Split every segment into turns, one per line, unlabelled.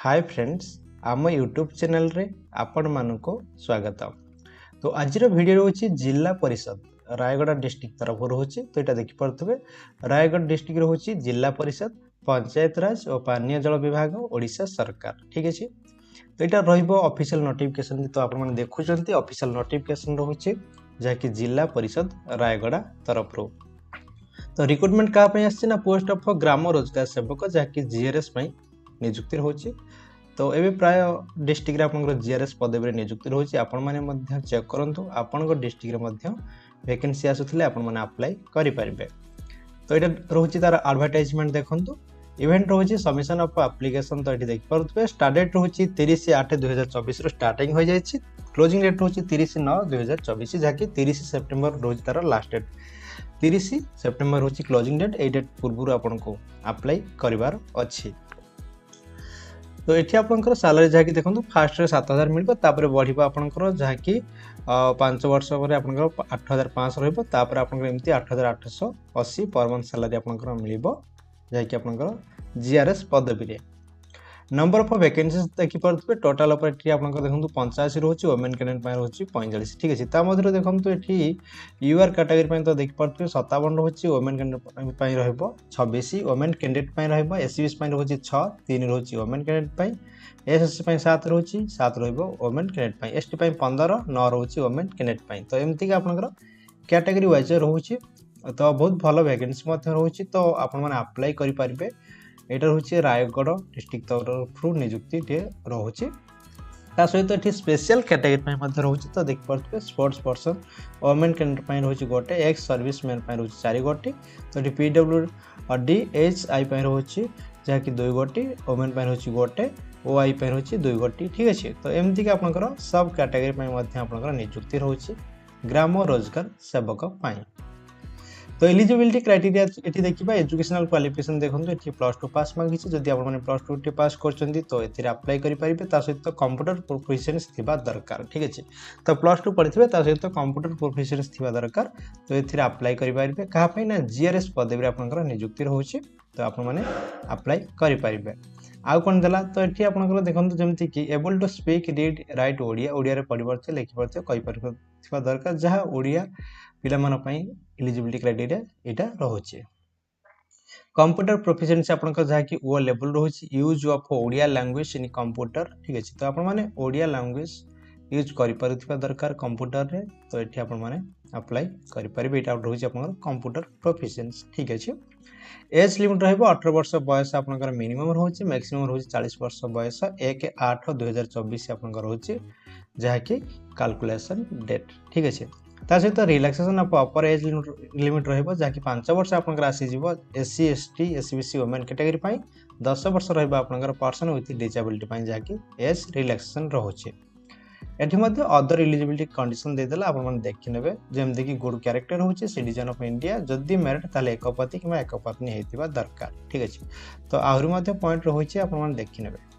Hi friends आम YouTube channel रे आपण मानको स्वागत। तो आज वीडियो रोचे जिला परिषद रायगढ़ डिस्ट्रिक्ट तरफ रोचे। तो यहाँ देखिपे रायगढ़ डिस्ट्रिक्ट रोचे जिला परिषद पंचायत राज और पानीय जल विभाग ओडिशा सरकार। ठीक अच्छे। तो यहाँ रॉफिशियल नोटिफिकेशन तो आप देखुं ऑफिशियल नोटिफिकेशन रोचे जहाँकि जिला परिषद रायगढ़ तरफ रो। तो रिक्रुटमेंट क्या आसना पोस्ट ऑफ ग्राम रोजगार सेवक जहाँकि जीआरएस निजुक्ति होची। तो ये प्राय डिस्ट्रिक्ट आपंकर जीआरएस पदवी निजुक्ति होची। आपण माने चेक करंतु आपण डिस्ट्रिक्ट रे वैकेंसी आसुथिले आपण माने अप्लाई करि परिबे। तो ये रोची तार एडवर्टाइजमेंट देखंतु। इवेंट रोची सबमिशन ऑफ एप्लिकेशन। तो ये देख पारुथबे स्टार्ट डेट रोची 30/8/2024 रो स्टार्टिंग हो जायछि। क्लोजिंग डेट रोची 30/9/2024 जाके 30 सेप्टेम्बर रोज तार लास्ट डेट 30 सेप्टेम्बर रोची क्लोजिंग डेट। ए डेट पूर्व आपन को अप्लाई करिवार अछि। तो ये आपंकर सालारी जहाँकि देखो फास्ट 7,000 मिल बढ़ आपंकर जहाँकि 5 वर्ष पर आपंकर 8,500 रही 8,880 पर मंथ सालारी आपंकर मिल जहाँकि आपंकर जीआरएस पदवी। नंबर ऑफ वैकेंसीज देखिपे टोटाल आपंकर देखो 85 रोचे वोमेन कैंडिडेट रोचे 45। ठीक अच्छे। मध्य देखो ये यूआर कैटेगरी तो देखिपे 57 रोचे women candidate 26 women candidate SCBC रोचे 6 3 रोचे वोमेन कैंडिडेट एसएससी 7 रोचे 7 वोमेन कैंडिडेट एसटी 15 9 रोचे वोमेन कैंडिडेट। तो एमती आपंकर कैटेगरी वाइज रोचे। तो बहुत भल वैकेंसी रोचे। तो आप अप्लाई करें। यहाँ रोचे रायगढ़ डिस्ट्रिक्ट तरफ निजुक्ति रोचे। ता सहित ये स्पेशल कैटेगरी रोचे। तो देखिए स्पोर्ट्स पर्सन वोमेन कैंडिडेट रोचे गोटे एक्स सर्विस मैन रोचे 4 गोटी। तो ये पीडब्ल्यूडी एचआई रोचे जहाँकि 2 गोटी वोमेन रोचे गोटे ओआई रोचे 2 गोटी। ठीक अच्छे। तो एमती कि आपंकर सब कैटेगरी निजुक्ति रोचे ग्राम रोजगार सेवक। तो एलिजिबिलिटी क्राइटेरिया ये देखा एजुकेशनल क्वालिफिकेशन देखो ये +2 पास मांगी। जदि आप +2 पास कर तो ये अप्लाई करेंगे। सहित कंप्यूटर प्रोफिशिएंसी थिबा दरकार। ठीक अच्छे। तो +2 पढ़े सहित कंप्यूटर प्रोफिशिएंसी थिबा दरकार। तो ये अप्लाई करेंगे क्या ना जीआरएस पदवी आपंकर निजुक्ति रोचे। तो आप अप्लाई करेंगे। आउ कौन देला तो ये आपंकर देखो जमती कि able to speak read write Odia Odia पढ़ी पारे लिखिपारे कहीपर दरकार जहाँ ओडिया पिला एलिजिबिलिटी क्राइटेरिया यहाँ रोचे। कंप्यूटर प्रोफिशिएंसी आपंकर जहाँकि ओ लेवल रोचे use of Odia language in computer. ठीक अच्छे। तो आप ओडिया लैंग्वेज यूज कर दरकार कंप्यूटर रे। तो ये आप अप्लाई करेंगे। यहाँ रोचे कंप्यूटर प्रोफिशिएंसी। ठीक अच्छे। एज लिमिट रहिबो 18 वर्ष बयस आपनकर मिनिमम रोचे मैक्सिमम रोचे 40 वर्ष बयस 1/8/2024 आपनकर रोचे जहाँकि कैलकुलेशन डेट। ठीक अच्छे। ता सहित relaxation of upper age limit रहिबो जहाँकि 5 वर्ष आपनकर आसी जीवो SC ST SCBC women category 10 वर्ष रहिबो आपनकर पर्सन विथ डिसेबिलिटी जहाँकि एज रिलैक्सेशन रोचे। एठी मध्य अदर एलिजिबिलिटी कंडीशन देदेला आपन देखि नेबे जेमते कि गुड कैरेक्टर होचे सिटीजन ऑफ इंडिया जदि मैरिड ताले एक पति किबा एक पत्नी हेतिबा दरकार। ठीक अछि। तो आहुरी मध्य पॉइंट रहोचे आपन देखि नेबे।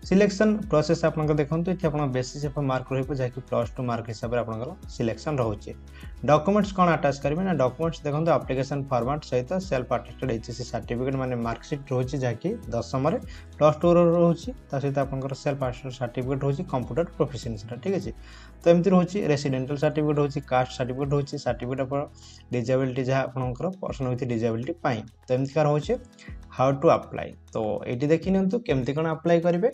सिलेक्शन प्रोसेस आपन देखंतु इथे आपन बेसिस ऑफ मार्क रहिबो जहाँकि +2 मार्क हिसाब रे आपन सिलेक्शन रोचे। डॉक्यूमेंट्स कौन अटैच करेंगे ना डॉक्यूमेंट्स देखो एप्लिकेशन फॉर्मेट सहित सेल्फ अटेस्टेड एचएससी सर्टिफिकेट माने मार्कशीट रोचे जहाँकि 10th में +2 रोचे सहित आपंकर सेल्फ अटेस्टेड सर्टिफिकेट रोचे कंप्यूटर प्रोफिशिएंसी। ठीक अच्छे। तो एमती रोचे रेसिडेंशियल सर्टिफिकेट रोचे कास्ट सर्टिफिकेट रोचे सर्टिफिकेट ऑफ डिसेबिलिटी जहाँ आपंकर पर्सन विथ डिसेबिलिटी। तो एमती का रोचे हाउ टू अप्लाई। तो ये देखी नियंतु केमती कौन अप्लाई करेंगे।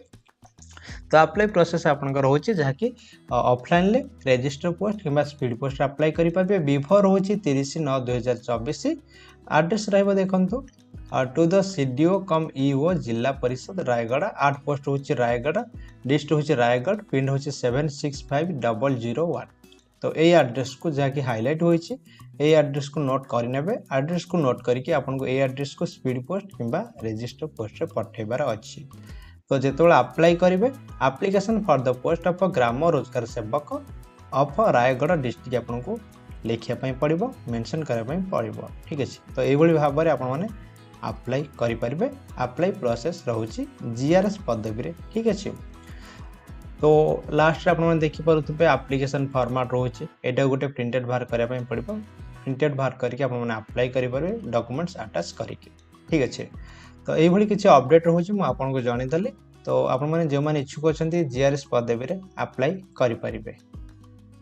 तो अप्लाई प्रोसेस आपनकर होची जहाँकि ऑफलाइन ले रजिस्टर पोस्ट किंबा स्पीड पोस्ट अप्लाई करि पाबे। बिफोर होची 30/9/2024। एड्रेस रहबो देखंतु to the CDO cum EO Zilla Parishad Raigarh 8 post होची रायगढ़ डिस्ट्रिक्ट होची रायगढ़ पिन होची 765001। तो ये एड्रेस को जहाँकि हाईलाइट होची ये एड्रेस को नोट कर नेबे। एड्रेस को नोट करके आपनको ये एड्रेस को स्पीड पोस्ट किंबा रजिस्टर पोस्ट रे पठेबार अछि। तो जेतोला अप्लाई करेंगे application for the post of Gram Rozgar Sevak of Raigarh district आपको लिखापी पड़ो मेंशन करने पड़ो। ठीक अच्छे। तो ये भाव में आपने अप्लाई करेंगे। अप्लाई प्रोसेस रोचे जीआरएस पदवी। ठीक अच्छे। तो लास्ट आपने देखिपे एप्लिकेशन फॉर्मेट रोचे यहाँ गोटे प्रिंटेड बाहर करने पड़ो। प्रिंटेड बाहर करके आपने अप्लाई करेंगे डॉक्यूमेंट्स अटैच करके। ठीक अच्छे। तो ये किसी अपडेट रोचे मुझे जनईदेली। तो आपण माने जो माने इच्छुक अछंती जीआरएस पदवी रे अप्लाई करि परिबे।